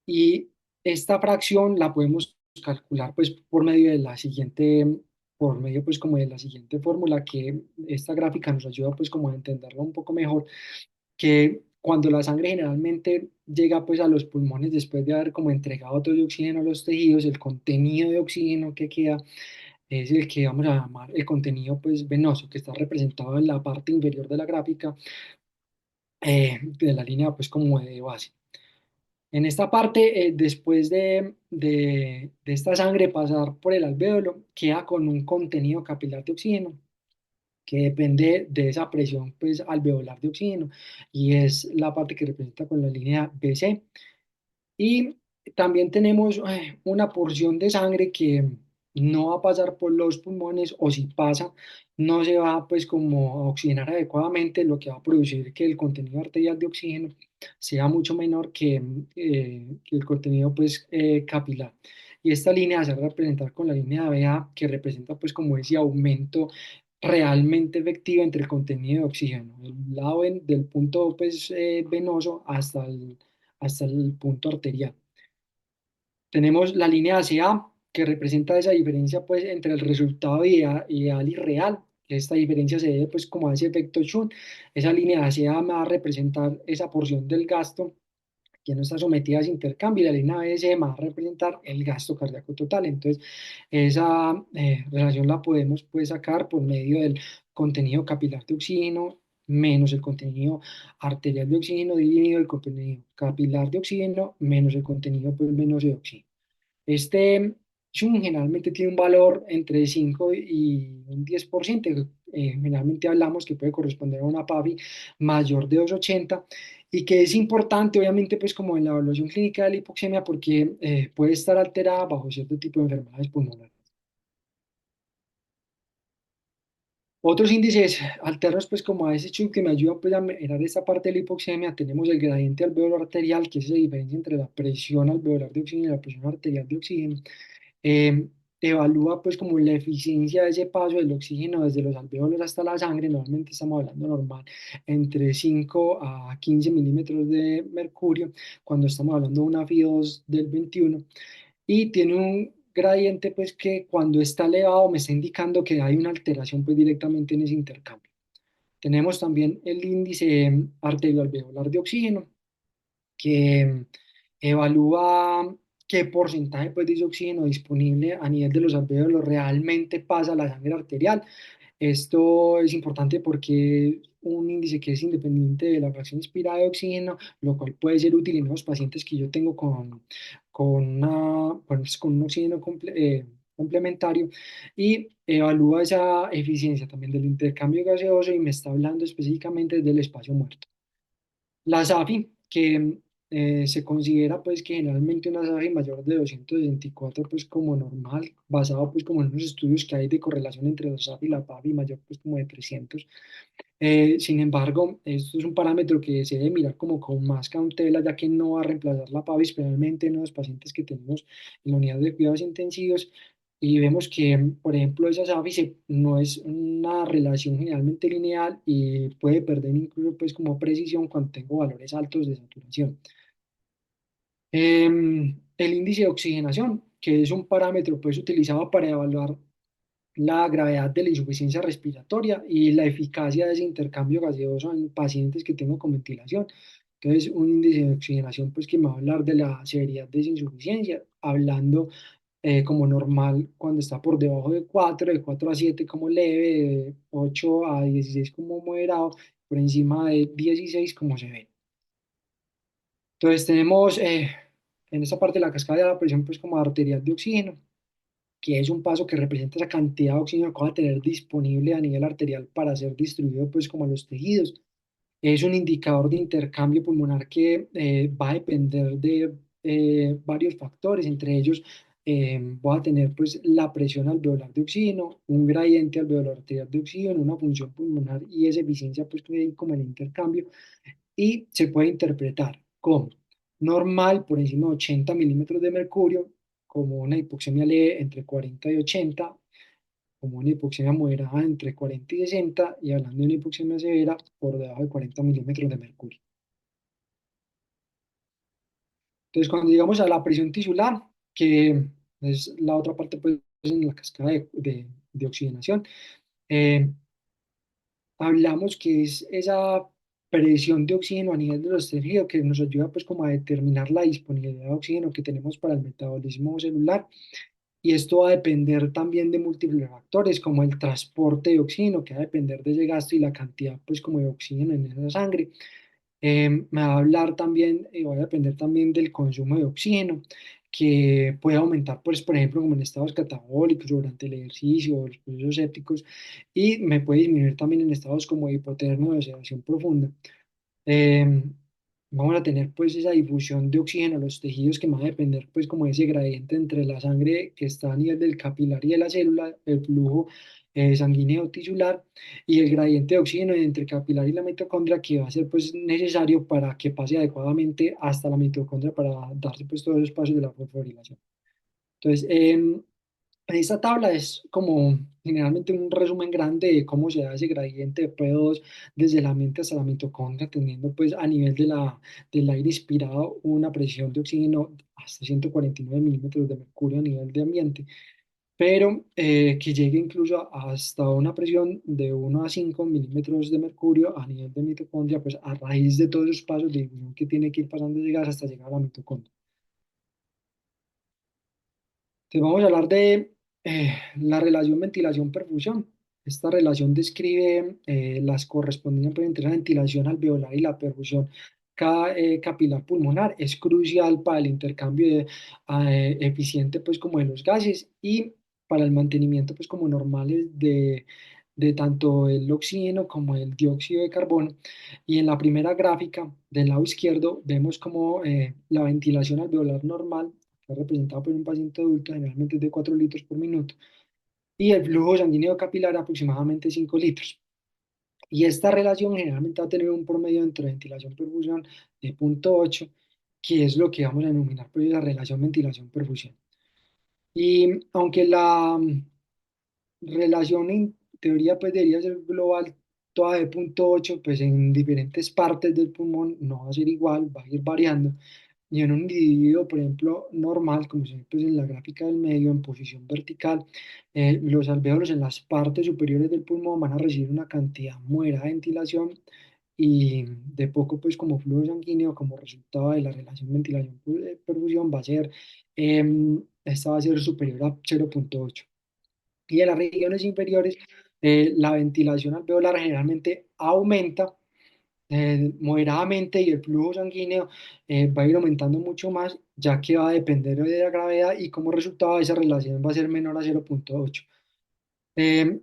Y esta fracción la podemos calcular pues por medio de la siguiente, por medio pues como de la siguiente fórmula que esta gráfica nos ayuda pues como a entenderlo un poco mejor que cuando la sangre generalmente llega pues a los pulmones después de haber como entregado todo el oxígeno a los tejidos, el contenido de oxígeno que queda es el que vamos a llamar el contenido pues venoso, que está representado en la parte inferior de la gráfica de la línea pues como de base. En esta parte, después de esta sangre pasar por el alvéolo, queda con un contenido capilar de oxígeno que depende de esa presión pues, alveolar de oxígeno y es la parte que representa con la línea BC. Y también tenemos una porción de sangre que no va a pasar por los pulmones o si pasa, no se va pues como a oxigenar adecuadamente, lo que va a producir que el contenido arterial de oxígeno sea mucho menor que el contenido pues capilar. Y esta línea se va a representar con la línea BA que representa pues como ese aumento realmente efectivo entre el contenido de oxígeno, el lado del punto pues venoso hasta el punto arterial. Tenemos la línea ACA que representa esa diferencia pues entre el resultado ideal y real. Esta diferencia se debe pues como a ese efecto Shunt. Esa línea ACA va a representar esa porción del gasto que no está sometida a ese intercambio y la línea BC va a representar el gasto cardíaco total. Entonces, esa relación la podemos pues sacar por medio del contenido capilar de oxígeno menos el contenido arterial de oxígeno dividido el contenido capilar de oxígeno menos el contenido pues, venoso de oxígeno. Este Zoom generalmente tiene un valor entre 5 y un 10%. Generalmente hablamos que puede corresponder a una PAFI mayor de 280 y que es importante, obviamente, pues como en la evaluación clínica de la hipoxemia, porque puede estar alterada bajo cierto tipo de enfermedades pulmonares. Otros índices alternos, pues como a ese chip que me ayuda pues, a mejorar esta parte de la hipoxemia, tenemos el gradiente alveolar arterial, que es la diferencia entre la presión alveolar de oxígeno y la presión arterial de oxígeno. eh, Evalúa pues como la eficiencia de ese paso del oxígeno desde los alvéolos hasta la sangre, normalmente estamos hablando normal, entre 5 a 15 milímetros de mercurio, cuando estamos hablando de una FI2 del 21, y tiene un gradiente pues que cuando está elevado me está indicando que hay una alteración pues directamente en ese intercambio. Tenemos también el índice arterioalveolar de oxígeno, que evalúa qué porcentaje pues, de ese oxígeno disponible a nivel de los alvéolos realmente pasa a la sangre arterial. Esto es importante porque es un índice que es independiente de la fracción inspirada de oxígeno, lo cual puede ser útil en los pacientes que yo tengo con un oxígeno complementario y evalúa esa eficiencia también del intercambio gaseoso y me está hablando específicamente del espacio muerto. La SAFI, que se considera pues que generalmente una SAFI mayor de 264 pues como normal, basado pues como en unos estudios que hay de correlación entre la SAFI y la PAFI mayor pues como de 300. Sin embargo, esto es un parámetro que se debe mirar como con más cautela ya que no va a reemplazar la PAFI, especialmente en los pacientes que tenemos en la unidad de cuidados intensivos. Y vemos que, por ejemplo, esa SAFI no es una relación generalmente lineal y puede perder incluso pues como precisión cuando tengo valores altos de saturación. El índice de oxigenación, que es un parámetro pues utilizado para evaluar la gravedad de la insuficiencia respiratoria y la eficacia de ese intercambio gaseoso en pacientes que tengo con ventilación. Entonces, un índice de oxigenación pues que me va a hablar de la severidad de esa insuficiencia, hablando como normal cuando está por debajo de 4 de 4 a 7 como leve, de 8 a 16 como moderado, por encima de 16 como severo. Entonces tenemos en esta parte de la cascada de la presión pues como arterial de oxígeno, que es un paso que representa esa cantidad de oxígeno que va a tener disponible a nivel arterial para ser distribuido pues como a los tejidos. Es un indicador de intercambio pulmonar que va a depender de varios factores, entre ellos voy a tener pues la presión alveolar de oxígeno, un gradiente alveolar arterial de oxígeno, una función pulmonar y esa eficiencia pues que hay como el intercambio y se puede interpretar como normal por encima de 80 milímetros de mercurio, como una hipoxemia leve entre 40 y 80, como una hipoxemia moderada entre 40 y 60 y hablando de una hipoxemia severa por debajo de 40 milímetros de mercurio. Entonces, cuando llegamos a la presión tisular, que es la otra parte pues, en la cascada de oxigenación, eh, hablamos que es esa presión de oxígeno a nivel de los tejidos que nos ayuda pues como a determinar la disponibilidad de oxígeno que tenemos para el metabolismo celular y esto va a depender también de múltiples factores como el transporte de oxígeno que va a depender de ese gasto y la cantidad pues como de oxígeno en esa sangre. Me va a hablar también, va a depender también del consumo de oxígeno, que puede aumentar, pues, por ejemplo, como en estados catabólicos durante el ejercicio o los procesos sépticos, y me puede disminuir también en estados como de hipotermia o de sedación profunda. Eh, Vamos a tener pues esa difusión de oxígeno a los tejidos que van a depender pues como de ese gradiente entre la sangre que está a nivel del capilar y de la célula, el flujo sanguíneo tisular y el gradiente de oxígeno entre el capilar y la mitocondria que va a ser pues necesario para que pase adecuadamente hasta la mitocondria para darse pues todos los pasos de la fosforilación. Entonces, esta tabla es como generalmente un resumen grande de cómo se da ese gradiente de P2 desde la mente hasta la mitocondria, teniendo pues a nivel del aire inspirado una presión de oxígeno hasta 149 milímetros de mercurio a nivel de ambiente, pero que llegue incluso hasta una presión de 1 a 5 milímetros de mercurio a nivel de mitocondria, pues a raíz de todos esos pasos de difusión que tiene que ir pasando ese gas hasta llegar a la mitocondria. Entonces vamos a hablar de la relación ventilación-perfusión. Esta relación describe las correspondientes pues, entre la ventilación alveolar y la perfusión capilar pulmonar. Es crucial para el intercambio eficiente pues, como de los gases y para el mantenimiento pues, como normales de tanto el oxígeno como el dióxido de carbono. Y en la primera gráfica del lado izquierdo vemos como la ventilación alveolar normal está representado por un paciente adulto, generalmente es de 4 litros por minuto, y el flujo sanguíneo capilar aproximadamente 5 litros. Y esta relación generalmente va a tener un promedio entre ventilación-perfusión de 0,8, que es lo que vamos a denominar pues, la relación ventilación-perfusión. Y aunque la relación en teoría pues debería ser global, toda de 0,8, pues en diferentes partes del pulmón no va a ser igual, va a ir variando. Y en un individuo, por ejemplo, normal, como se ve pues, en la gráfica del medio, en posición vertical, los alvéolos en las partes superiores del pulmón van a recibir una cantidad moderada de ventilación y de poco, pues como flujo sanguíneo, como resultado de la relación ventilación-perfusión, esta va a ser superior a 0,8. Y en las regiones inferiores, la ventilación alveolar generalmente aumenta moderadamente y el flujo sanguíneo va a ir aumentando mucho más, ya que va a depender de la gravedad y como resultado esa relación va a ser menor a 0,8.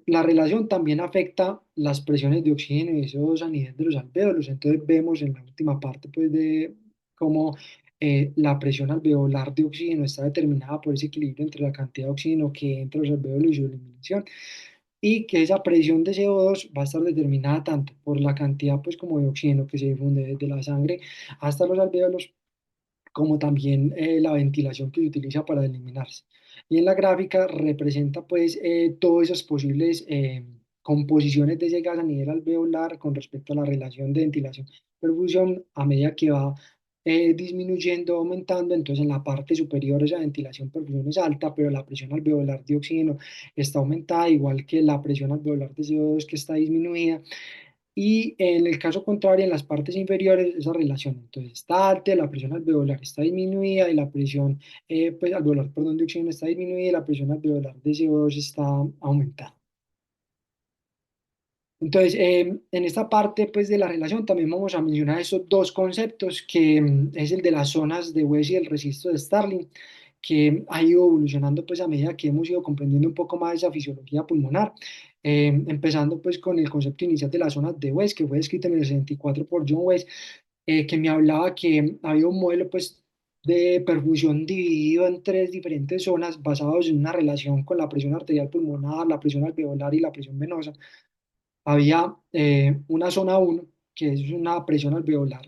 La relación también afecta las presiones de oxígeno y CO2 a nivel de los alvéolos, entonces vemos en la última parte pues, de cómo la presión alveolar de oxígeno está determinada por ese equilibrio entre la cantidad de oxígeno que entra a los alvéolos y su eliminación y que esa presión de CO2 va a estar determinada tanto por la cantidad pues como de oxígeno que se difunde desde la sangre hasta los alvéolos como también la ventilación que se utiliza para eliminarse. Y en la gráfica representa pues todas esas posibles composiciones de ese gas a nivel alveolar con respecto a la relación de ventilación-perfusión a medida que va disminuyendo, aumentando. Entonces en la parte superior esa ventilación-perfusión es alta, pero la presión alveolar de oxígeno está aumentada, igual que la presión alveolar de CO2 que está disminuida. Y en el caso contrario, en las partes inferiores, esa relación entonces está alta, la presión alveolar está disminuida y la presión pues, alveolar perdón, de oxígeno está disminuida y la presión alveolar de CO2 está aumentada. Entonces, en esta parte pues, de la relación también vamos a mencionar esos dos conceptos, que es el de las zonas de West y el registro de Starling, que ha ido evolucionando pues a medida que hemos ido comprendiendo un poco más esa fisiología pulmonar, empezando pues con el concepto inicial de la zona de West, que fue escrito en el 64 por John West, que me hablaba que había un modelo pues de perfusión dividido en tres diferentes zonas basados en una relación con la presión arterial pulmonar, la presión alveolar y la presión venosa. Había una zona uno que es una presión alveolar,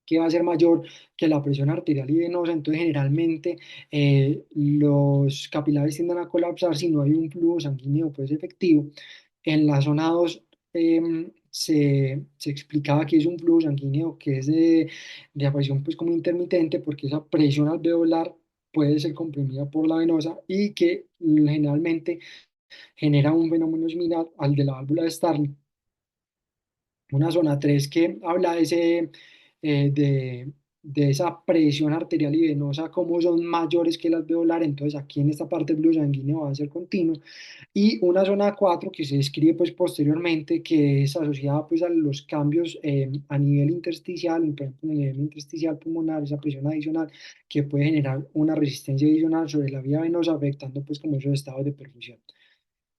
que va a ser mayor que la presión arterial y venosa, entonces generalmente los capilares tienden a colapsar si no hay un flujo sanguíneo pues efectivo. En la zona 2 se explicaba que es un flujo sanguíneo que es de aparición pues como intermitente, porque esa presión alveolar puede ser comprimida por la venosa y que generalmente genera un fenómeno similar al de la válvula de Starling. Una zona 3 que habla de esa presión arterial y venosa, como son mayores que las alveolar, entonces aquí en esta parte el flujo sanguíneo va a ser continuo, y una zona 4 que se describe pues posteriormente, que es asociada pues a los cambios a nivel intersticial, por ejemplo en el nivel intersticial pulmonar, esa presión adicional que puede generar una resistencia adicional sobre la vía venosa, afectando pues como esos estados de perfusión.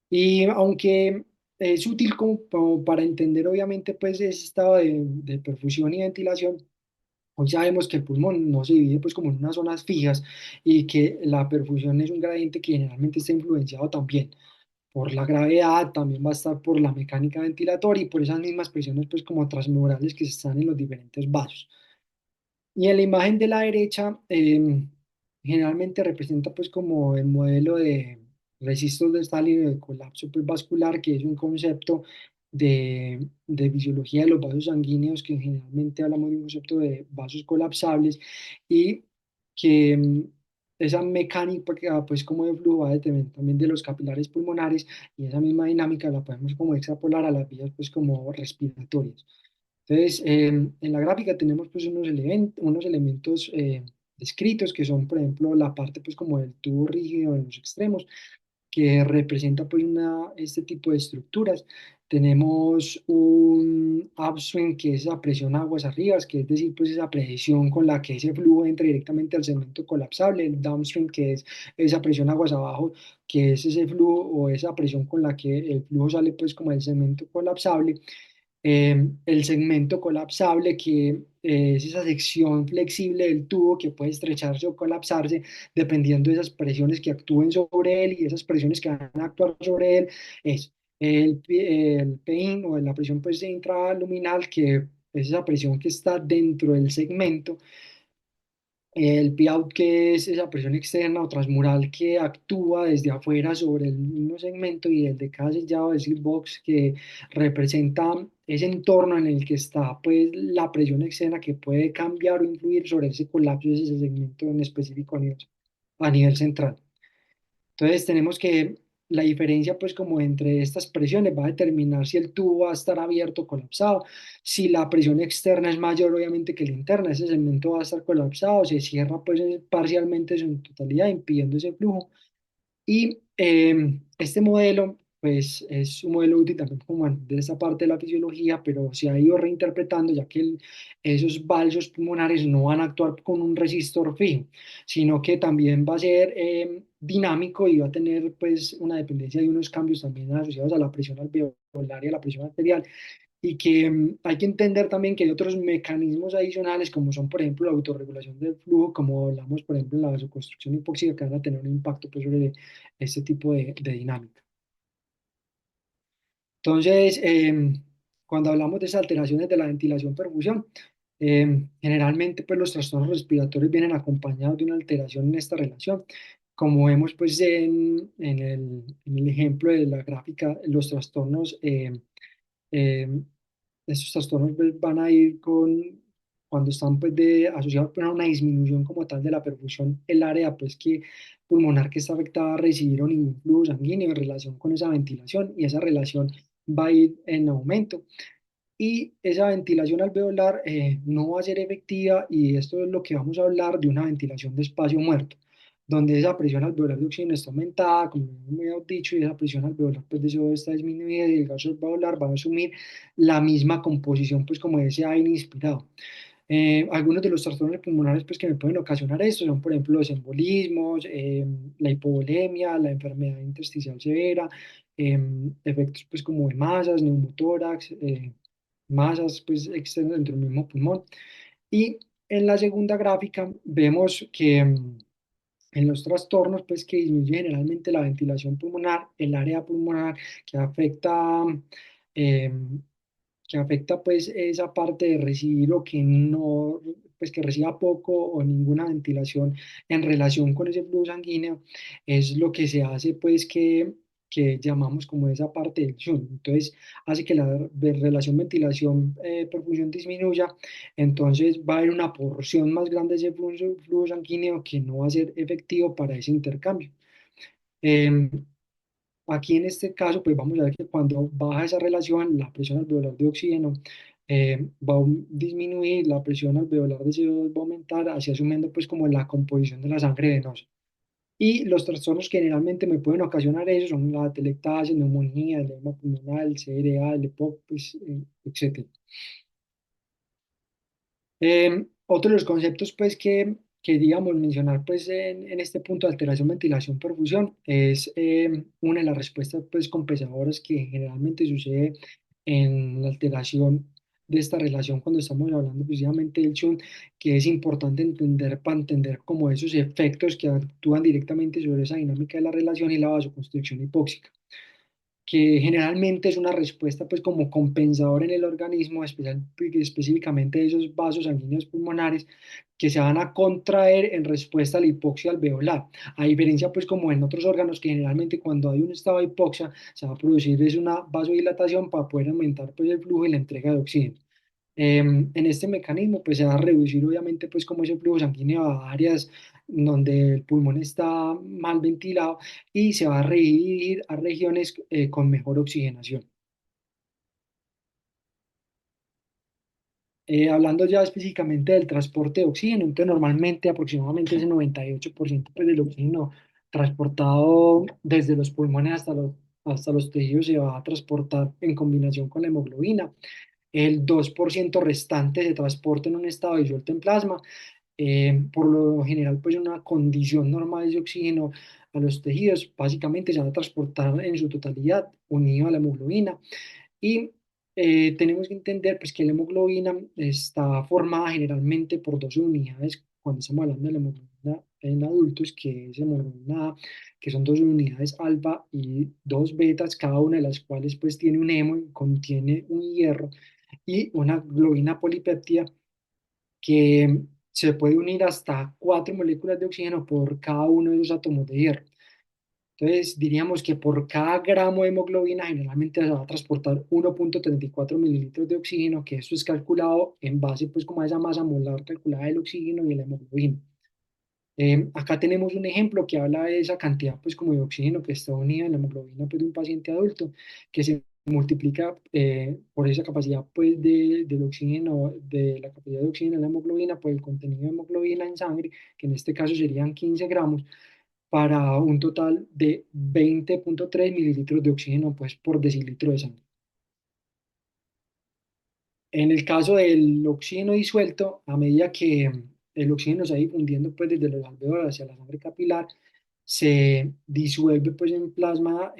Y aunque es útil como para entender obviamente pues ese estado de perfusión y ventilación, hoy sabemos que el pulmón no se divide pues como en unas zonas fijas, y que la perfusión es un gradiente que generalmente está influenciado también por la gravedad, también va a estar por la mecánica ventilatoria y por esas mismas presiones pues como transmembrales que están en los diferentes vasos. Y en la imagen de la derecha, generalmente representa pues como el modelo de resistor de Stalin de colapso pues, vascular, que es un concepto de fisiología de los vasos sanguíneos, que generalmente hablamos de un concepto de vasos colapsables, y que esa mecánica pues como de flujo va a depender también de los capilares pulmonares, y esa misma dinámica la podemos como extrapolar a las vías pues como respiratorias. Entonces, en la gráfica tenemos pues unos elementos descritos, que son, por ejemplo, la parte pues como del tubo rígido en los extremos, que representa pues este tipo de estructuras. Tenemos un upswing, que es la presión aguas arriba, que es decir, pues esa presión con la que ese flujo entra directamente al segmento colapsable. El downstream, que es esa presión aguas abajo, que es ese flujo o esa presión con la que el flujo sale pues como del segmento colapsable. El segmento colapsable, que es esa sección flexible del tubo que puede estrecharse o colapsarse dependiendo de esas presiones que actúen sobre él, y esas presiones que van a actuar sobre él es el PIN, o la presión pues intraluminal, que es esa presión que está dentro del segmento. El P-out, que es esa presión externa o transmural que actúa desde afuera sobre el mismo segmento, y el de cada sellado, es el box, que representa ese entorno en el que está pues la presión externa, que puede cambiar o influir sobre ese colapso de ese segmento en específico a nivel central. Entonces tenemos que la diferencia pues como entre estas presiones va a determinar si el tubo va a estar abierto o colapsado. Si la presión externa es mayor obviamente que la interna, ese segmento va a estar colapsado, se cierra pues parcialmente en su totalidad, impidiendo ese flujo. Y este modelo, pues es un modelo útil también como de esta parte de la fisiología, pero se ha ido reinterpretando, ya que esos balsos pulmonares no van a actuar con un resistor fijo, sino que también va a ser dinámico, y va a tener pues una dependencia de unos cambios también asociados a la presión alveolar y a la presión arterial, y que hay que entender también que hay otros mecanismos adicionales, como son, por ejemplo, la autorregulación del flujo, como hablamos, por ejemplo, en la vasoconstricción hipóxica, que van a tener un impacto pues, sobre este tipo de dinámica. Entonces, cuando hablamos de esas alteraciones de la ventilación-perfusión, generalmente pues, los trastornos respiratorios vienen acompañados de una alteración en esta relación. Como vemos pues, en el ejemplo de la gráfica, los trastornos eh, estos trastornos pues, van a ir cuando están pues, asociados pues, a una disminución como tal de la perfusión, el área pues, pulmonar que está afectada va a recibir ningún flujo sanguíneo en relación con esa ventilación, y esa relación va a ir en aumento. Y esa ventilación alveolar no va a ser efectiva, y esto es lo que vamos a hablar de una ventilación de espacio muerto, donde esa presión alveolar de oxígeno está aumentada, como me he dicho, y esa presión alveolar pues, de CO2 está disminuida, y el gas alveolar va a asumir la misma composición pues, como ese aire inspirado. Algunos de los trastornos pulmonares pues, que me pueden ocasionar esto son, por ejemplo, los embolismos, la hipovolemia, la enfermedad intersticial severa, efectos pues, como de masas, neumotórax, masas pues, externas dentro del mismo pulmón. Y en la segunda gráfica vemos que en los trastornos pues, que disminuye generalmente la ventilación pulmonar, el área pulmonar que afecta... em, que afecta pues esa parte de recibir o que no, pues que reciba poco o ninguna ventilación en relación con ese flujo sanguíneo, es lo que se hace pues que llamamos como esa parte del shunt. Entonces hace que la relación ventilación-perfusión disminuya, entonces va a haber una porción más grande de ese flujo sanguíneo que no va a ser efectivo para ese intercambio. Em, Aquí en este caso, pues vamos a ver que cuando baja esa relación, la presión alveolar de oxígeno va a disminuir, la presión alveolar de CO2 va a aumentar, así asumiendo pues como la composición de la sangre venosa. Y los trastornos que generalmente me pueden ocasionar eso son la atelectasia, neumonía, el edema pulmonar, el CRA, el EPOC, pues, etc. Otro de los conceptos pues que queríamos mencionar pues en este punto de alteración, ventilación, perfusión es una de las respuestas pues compensadoras que generalmente sucede en la alteración de esta relación cuando estamos hablando precisamente del shunt, que es importante entender para entender como esos efectos que actúan directamente sobre esa dinámica de la relación y la vasoconstricción hipóxica, que generalmente es una respuesta pues como compensadora en el organismo, específicamente de esos vasos sanguíneos pulmonares que se van a contraer en respuesta a la hipoxia alveolar. A diferencia pues como en otros órganos que generalmente cuando hay un estado de hipoxia se va a producir es una vasodilatación para poder aumentar pues el flujo y la entrega de oxígeno. En este mecanismo pues se va a reducir obviamente pues como ese flujo sanguíneo a áreas donde el pulmón está mal ventilado y se va a redirigir a regiones con mejor oxigenación. Hablando ya específicamente del transporte de oxígeno, entonces normalmente aproximadamente ese 98% pues, del oxígeno transportado desde los pulmones hasta los tejidos se va a transportar en combinación con la hemoglobina. El 2% restante se transporta en un estado disuelto en plasma. Por lo general, pues una condición normal de oxígeno a los tejidos básicamente se va a transportar en su totalidad unido a la hemoglobina. Y tenemos que entender pues, que la hemoglobina está formada generalmente por dos unidades cuando estamos hablando de la hemoglobina en adultos, que es hemoglobina A, que son dos unidades alfa y dos betas, cada una de las cuales pues tiene un hemo y contiene un hierro, y una globina polipéptida que se puede unir hasta 4 moléculas de oxígeno por cada uno de esos átomos de hierro. Entonces, diríamos que por cada gramo de hemoglobina generalmente se va a transportar 1,34 mililitros de oxígeno, que eso es calculado en base pues como a esa masa molar calculada del oxígeno y la hemoglobina. Acá tenemos un ejemplo que habla de esa cantidad pues como de oxígeno que está unida en la hemoglobina pues, de un paciente adulto, que se multiplica por esa capacidad pues del oxígeno, de la capacidad de oxígeno en la hemoglobina por el contenido de hemoglobina en sangre, que en este caso serían 15 gramos, para un total de 20,3 mililitros de oxígeno pues, por decilitro de sangre. En el caso del oxígeno disuelto, a medida que el oxígeno se va difundiendo pues, desde los alveolos hacia la sangre capilar, se disuelve pues, en plasma,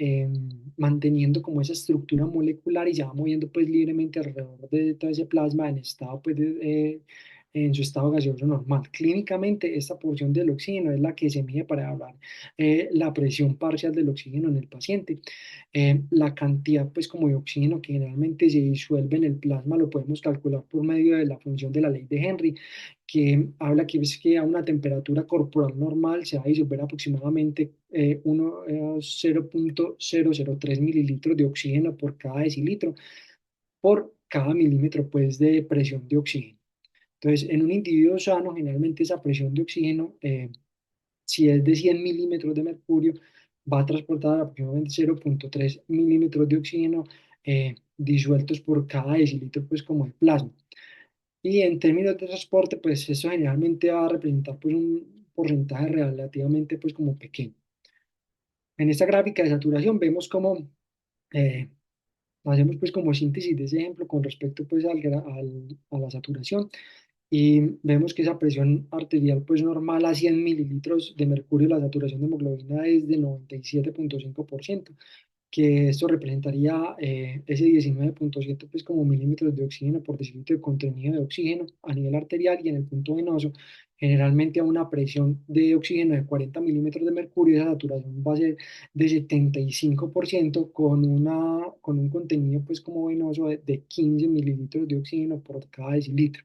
manteniendo como esa estructura molecular y se va moviendo pues, libremente alrededor de todo ese plasma en estado pues, en su estado gaseoso normal. Clínicamente, esta porción del oxígeno es la que se mide para evaluar la presión parcial del oxígeno en el paciente. La cantidad, pues, como de oxígeno que generalmente se disuelve en el plasma lo podemos calcular por medio de la función de la ley de Henry, que habla que es que a una temperatura corporal normal se va a disolver aproximadamente 0,003 mililitros de oxígeno por cada decilitro, por cada milímetro, pues, de presión de oxígeno. Entonces, en un individuo sano, generalmente esa presión de oxígeno, si es de 100 milímetros de mercurio, va a transportar aproximadamente 0,3 milímetros de oxígeno disueltos por cada decilitro, pues como de plasma. Y en términos de transporte, pues eso generalmente va a representar pues un porcentaje relativamente pues como pequeño. En esta gráfica de saturación vemos cómo eh, hacemos pues como síntesis de ese ejemplo con respecto pues a la saturación. y vemos que esa presión arterial pues normal a 100 mililitros de mercurio, la saturación de hemoglobina es de 97,5%, que esto representaría ese 19,7 pues como milímetros de oxígeno por decilitro de contenido de oxígeno a nivel arterial, y en el punto venoso generalmente a una presión de oxígeno de 40 milímetros de mercurio, esa saturación va a ser de 75% con un contenido pues como venoso de 15 mililitros de oxígeno por cada decilitro.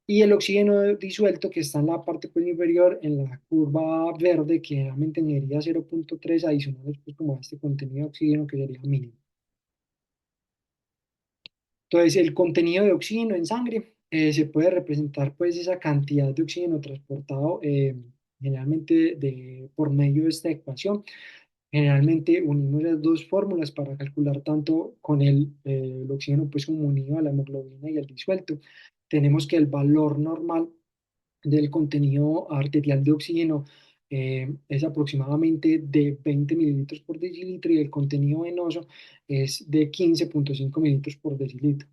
Y el oxígeno disuelto que está en la parte pues, inferior, en la curva verde, que generalmente mediría 0,3 adicionales pues, como a este contenido de oxígeno que sería mínimo. Entonces, el contenido de oxígeno en sangre se puede representar pues esa cantidad de oxígeno transportado generalmente por medio de esta ecuación. Generalmente unimos las dos fórmulas para calcular tanto con el oxígeno pues como unido a la hemoglobina y el disuelto. Tenemos que el valor normal del contenido arterial de oxígeno es aproximadamente de 20 mililitros por decilitro, y el contenido venoso es de 15,5 mililitros por decilitro.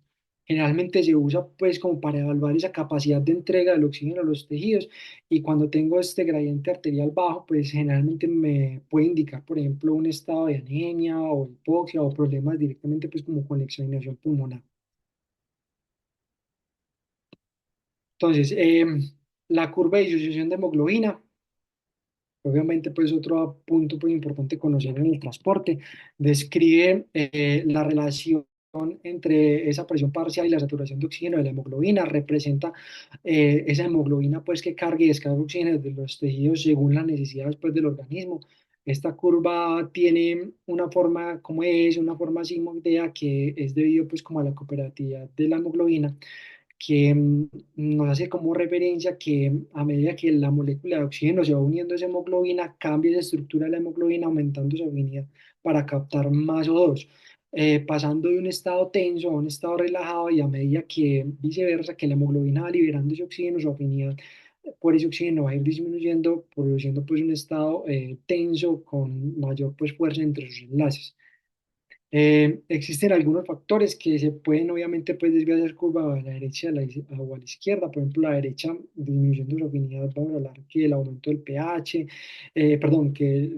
Generalmente se usa pues como para evaluar esa capacidad de entrega del oxígeno a los tejidos, y cuando tengo este gradiente arterial bajo pues generalmente me puede indicar por ejemplo un estado de anemia o hipoxia o problemas directamente pues como con la oxigenación pulmonar. Entonces, la curva de disociación de hemoglobina. Obviamente, pues otro punto pues, importante conocer en el transporte, describe la relación entre esa presión parcial y la saturación de oxígeno de la hemoglobina, representa esa hemoglobina pues que carga y descarga oxígeno de los tejidos según las necesidades pues, del organismo. Esta curva tiene una forma como es, una forma sigmoidea, que es debido pues como a la cooperatividad de la hemoglobina, que nos hace como referencia que a medida que la molécula de oxígeno se va uniendo a esa hemoglobina, cambia esa estructura de la hemoglobina, aumentando su afinidad para captar más O2, pasando de un estado tenso a un estado relajado, y a medida que viceversa, que la hemoglobina va liberando ese oxígeno, su afinidad por ese oxígeno va a ir disminuyendo, produciendo pues un estado tenso con mayor pues fuerza entre sus enlaces. Existen algunos factores que se pueden obviamente pues desviar esa curva a la derecha o a la izquierda. Por ejemplo, la derecha disminuyendo su afinidad, vamos a hablar que el aumento del pH, perdón, que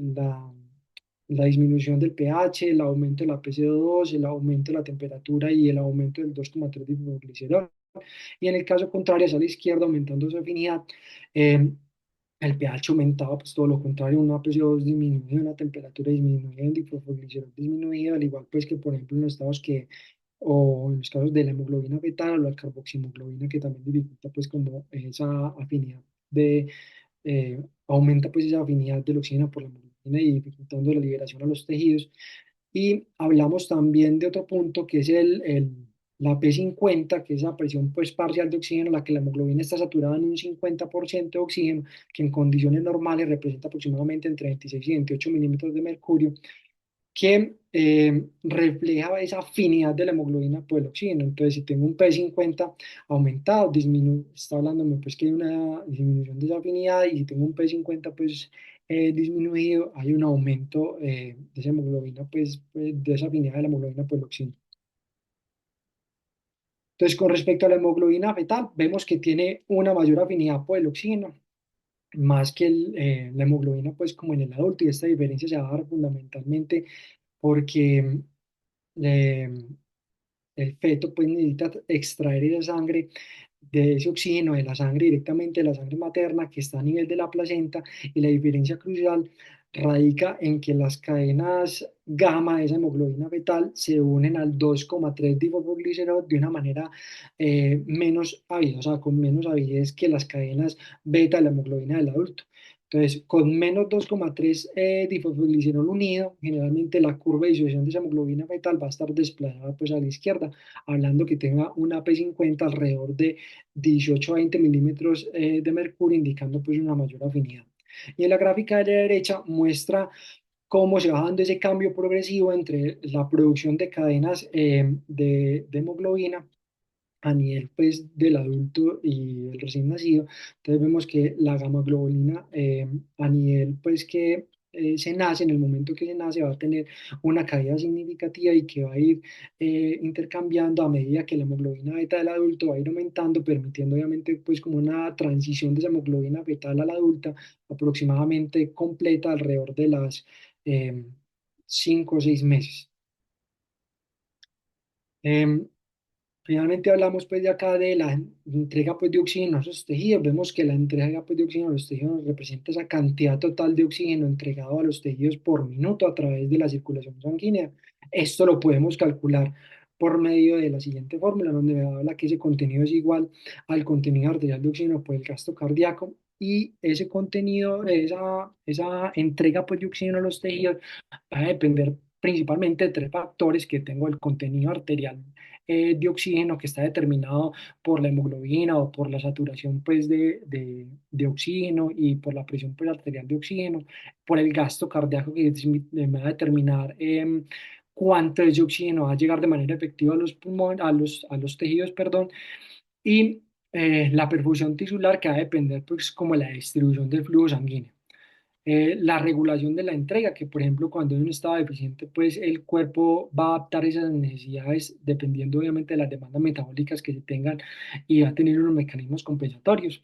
la disminución del pH, el aumento de la PCO2, el aumento de la temperatura y el aumento del 2,3 glicerol. Y en el caso contrario, hacia la izquierda, aumentando su afinidad, eh, el pH aumentaba, pues todo lo contrario, una PCO2 disminuida, una temperatura disminuida, un difosforiglicerol disminuido, al igual pues que por ejemplo en los estados o en los casos de la hemoglobina fetal o la carboxihemoglobina, que también dificulta pues como esa afinidad aumenta pues esa afinidad del oxígeno por la hemoglobina y dificultando la liberación a los tejidos. Y hablamos también de otro punto que es la P50, que es la presión pues, parcial de oxígeno, la que la hemoglobina está saturada en un 50% de oxígeno, que en condiciones normales representa aproximadamente entre 26 y 28 milímetros de mercurio, que refleja esa afinidad de la hemoglobina por el oxígeno. Entonces, si tengo un P50 aumentado, está hablándome pues que hay una disminución de esa afinidad, y si tengo un P50 pues disminuido, hay un aumento de esa hemoglobina, de esa afinidad de la hemoglobina por el oxígeno. Entonces, con respecto a la hemoglobina fetal, vemos que tiene una mayor afinidad por el oxígeno, más que la hemoglobina, pues como en el adulto, y esta diferencia se va a dar fundamentalmente porque eh, el feto pues necesita extraer esa sangre de ese oxígeno de la sangre directamente de la sangre materna que está a nivel de la placenta, y la diferencia crucial radica en que las cadenas gamma de esa hemoglobina fetal se unen al 2,3 difosforiglicerol de una manera menos hábil, o sea, con menos avidez que las cadenas beta de la hemoglobina del adulto. Entonces, con menos 2,3 difosforiglicerol unido, generalmente la curva de disociación de esa hemoglobina fetal va a estar desplazada pues a la izquierda, hablando que tenga una P50 alrededor de 18 a 20 milímetros de mercurio, indicando pues una mayor afinidad. Y en la gráfica de la derecha muestra cómo se va dando ese cambio progresivo entre la producción de cadenas de hemoglobina a nivel pues del adulto y el recién nacido. Entonces vemos que la gamma globulina a nivel pues que se nace, en el momento que se nace, va a tener una caída significativa y que va a ir intercambiando a medida que la hemoglobina beta del adulto va a ir aumentando, permitiendo obviamente pues como una transición de esa hemoglobina fetal a la adulta aproximadamente completa alrededor de las 5 o 6 meses. Em, Finalmente hablamos pues de acá de la entrega pues de oxígeno a esos tejidos. Vemos que la entrega pues de oxígeno a los tejidos representa esa cantidad total de oxígeno entregado a los tejidos por minuto a través de la circulación sanguínea. Esto lo podemos calcular por medio de la siguiente fórmula, donde me habla que ese contenido es igual al contenido arterial de oxígeno por el gasto cardíaco y ese contenido, esa entrega pues de oxígeno a los tejidos va a depender principalmente de tres factores que tengo: el contenido arterial de oxígeno, que está determinado por la hemoglobina o por la saturación pues de oxígeno, y por la presión pues, arterial de oxígeno, por el gasto cardíaco, que me va a determinar cuánto de ese oxígeno va a llegar de manera efectiva a los pulmones, a los tejidos, perdón, y la perfusión tisular, que va a depender pues como la distribución del flujo sanguíneo. La regulación de la entrega, que por ejemplo cuando hay un estado deficiente, pues el cuerpo va a adaptar esas necesidades dependiendo obviamente de las demandas metabólicas que se tengan, y va a tener unos mecanismos compensatorios.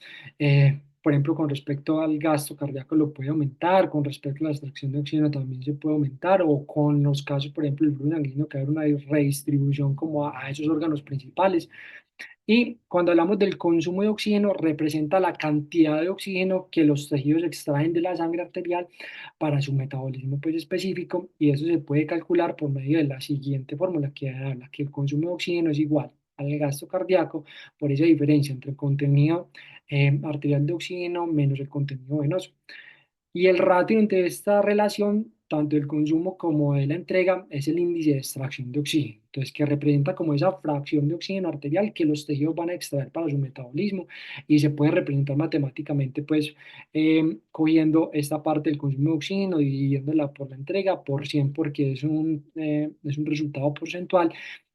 Por ejemplo, con respecto al gasto cardíaco lo puede aumentar, con respecto a la extracción de oxígeno también se puede aumentar, o con los casos, por ejemplo, el flujo sanguíneo, que hay una redistribución como a esos órganos principales. Y cuando hablamos del consumo de oxígeno, representa la cantidad de oxígeno que los tejidos extraen de la sangre arterial para su metabolismo pues, específico, y eso se puede calcular por medio de la siguiente fórmula, que habla que el consumo de oxígeno es igual al gasto cardíaco por esa diferencia entre el contenido arterial de oxígeno menos el contenido venoso. Y el ratio entre esta relación, tanto del consumo como de la entrega, es el índice de extracción de oxígeno. Entonces, que representa como esa fracción de oxígeno arterial que los tejidos van a extraer para su metabolismo, y se puede representar matemáticamente, pues, cogiendo esta parte del consumo de oxígeno, dividiéndola por la entrega por 100, porque es un resultado porcentual.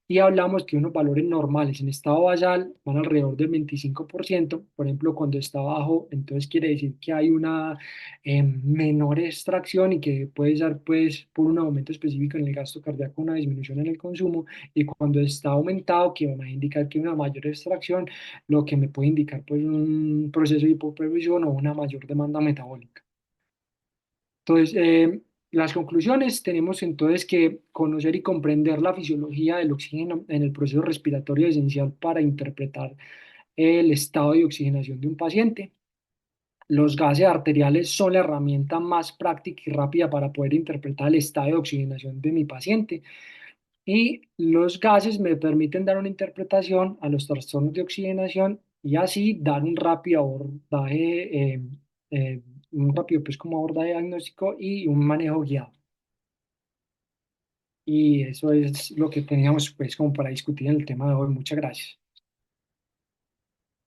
Y hablamos que unos valores normales en estado basal van alrededor del 25%. Por ejemplo, cuando está bajo, entonces quiere decir que hay una menor extracción, y que puede ser pues por un aumento específico en el gasto cardíaco, una disminución en el consumo, y cuando está aumentado, que va a indicar que hay una mayor extracción, lo que me puede indicar pues un proceso de hipoperfusión o una mayor demanda metabólica. Entonces, las conclusiones: tenemos entonces que conocer y comprender la fisiología del oxígeno en el proceso respiratorio es esencial para interpretar el estado de oxigenación de un paciente. Los gases arteriales son la herramienta más práctica y rápida para poder interpretar el estado de oxigenación de mi paciente. Y los gases me permiten dar una interpretación a los trastornos de oxigenación, y así dar un rápido abordaje, un rápido pues como abordaje diagnóstico y un manejo guiado. Y eso es lo que teníamos pues como para discutir en el tema de hoy. Muchas gracias.